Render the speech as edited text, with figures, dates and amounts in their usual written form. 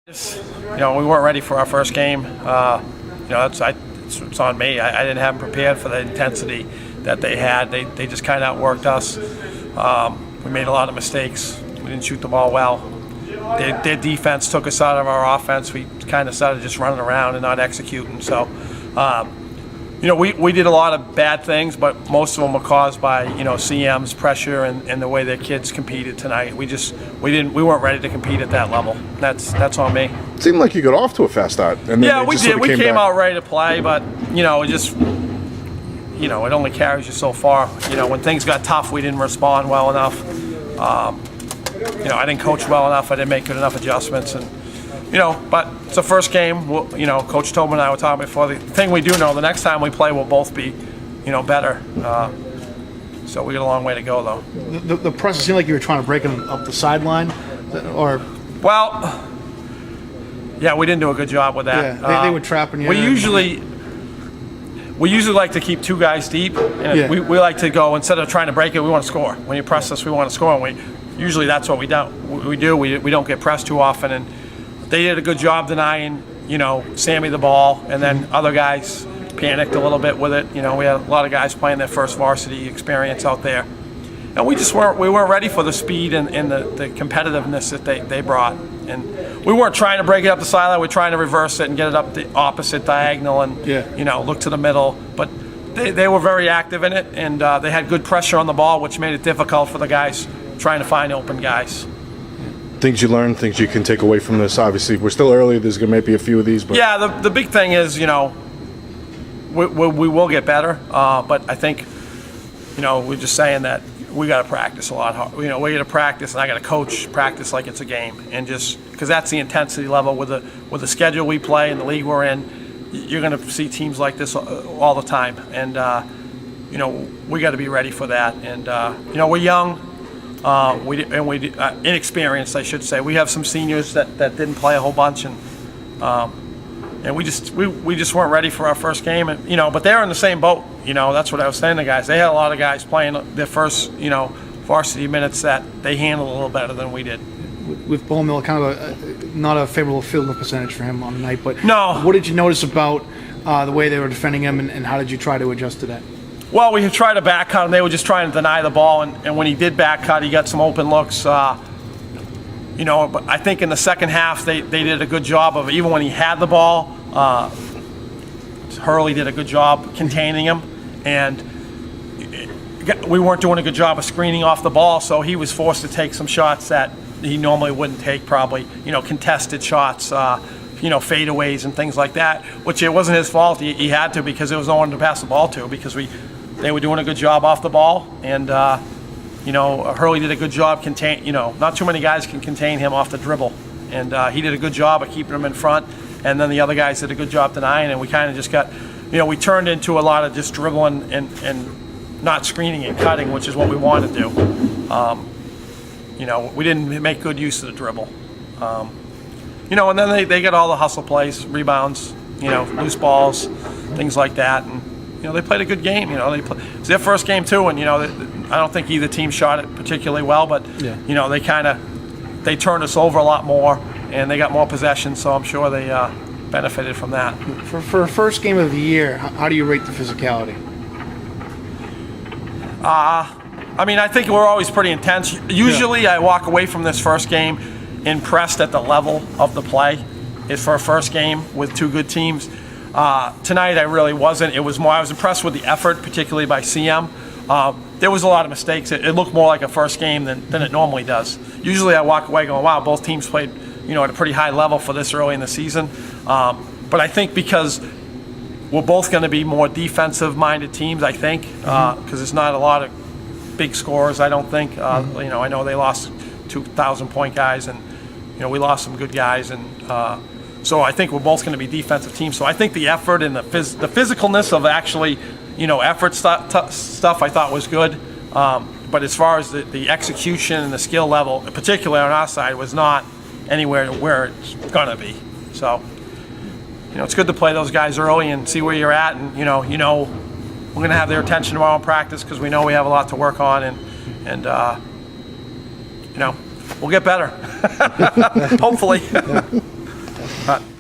We weren't ready for our first game. It's on me. I didn't have them prepared for the intensity that they had. They just kind of outworked us. We made a lot of mistakes. We didn't shoot the ball well. Their defense took us out of our offense. We kind of started just running around and not executing. So, we did a lot of bad things, but most of them were caused by CM's pressure and the way their kids competed tonight. We weren't ready to compete at that level. That's on me. It seemed like you got off to a fast start. And then we did. We came out ready to play, but it only carries you so far. When things got tough, we didn't respond well enough. I didn't coach well enough. I didn't make good enough adjustments, and but it's the first game. Coach Tobin and I were talking before. The thing we do know, the next time we play, we'll both be, better. So we got a long way to go, though. The press, it seemed like you were trying to break them up the sideline, or. Well, yeah, we didn't do a good job with that. Yeah, they were trapping you. We usually like to keep two guys deep, and we like to go, instead of trying to break it, we want to score. When you press us, we want to score, and usually that's what we do. We don't get pressed too often, and they did a good job denying, Sammy the ball, and then other guys panicked a little bit with it. We had a lot of guys playing their first varsity experience out there, and we weren't ready for the speed and the competitiveness that they brought. And we weren't trying to break it up the sideline. We're trying to reverse it and get it up the opposite diagonal and look to the middle. But they were very active in it, and they had good pressure on the ball, which made it difficult for the guys trying to find open guys. Things you learn, things you can take away from this. Obviously, we're still early. There's going to maybe a few of these. But yeah, the big thing is, we will get better. But I think, we're just saying that we got to practice a lot hard. We got to practice, and I got to coach practice like it's a game, and just because that's the intensity level with the schedule we play and the league we're in. You're going to see teams like this all the time, and we got to be ready for that. And we're young. Inexperienced, I should say. We have some seniors that didn't play a whole bunch, and we just weren't ready for our first game. And but they're in the same boat. That's what I was saying to guys. They had a lot of guys playing their first varsity minutes that they handled a little better than we did. With Bo Miller, kind of not a favorable field goal percentage for him on the night, but no. What did you notice about the way they were defending him, and how did you try to adjust to that? Well, we tried to back cut him. They were just trying to deny the ball, and when he did back cut, he got some open looks. But I think in the second half they did a good job of, even when he had the ball, Hurley did a good job containing him, and we weren't doing a good job of screening off the ball, so he was forced to take some shots that he normally wouldn't take, probably, contested shots, fadeaways and things like that, which it wasn't his fault. He had to, because there was no one to pass the ball to, because they were doing a good job off the ball, and Hurley did a good job not too many guys can contain him off the dribble, and he did a good job of keeping him in front, and then the other guys did a good job denying, and we kind of just got, we turned into a lot of just dribbling and not screening and cutting, which is what we want to do. We didn't make good use of the dribble. And then they get all the hustle plays, rebounds, loose balls, things like that, and they played a good game. It's their first game too, and I don't think either team shot it particularly well, but they turned us over a lot more, and they got more possession, so I'm sure they benefited from that. For a first game of the year, how do you rate the physicality? I think we're always pretty intense. Usually, I walk away from this first game impressed at the level of the play. It's for a first game with two good teams. Tonight I really wasn't. It was more, I was impressed with the effort, particularly by CM. There was a lot of mistakes. It looked more like a first game than it normally does. Usually I walk away going, wow, both teams played at a pretty high level for this early in the season. But I think because we're both going to be more defensive-minded teams, I think, because it's not a lot of big scores, I don't think. I know they lost 2,000-point guys, and we lost some good guys, and so I think we're both going to be defensive teams. So I think the effort and the physicalness of actually, effort stuff I thought was good. But as far as the execution and the skill level, particularly on our side, was not anywhere where it's going to be. So, it's good to play those guys early and see where you're at, and we're going to have their attention tomorrow in practice, because we know we have a lot to work on, and we'll get better. Hopefully. guys.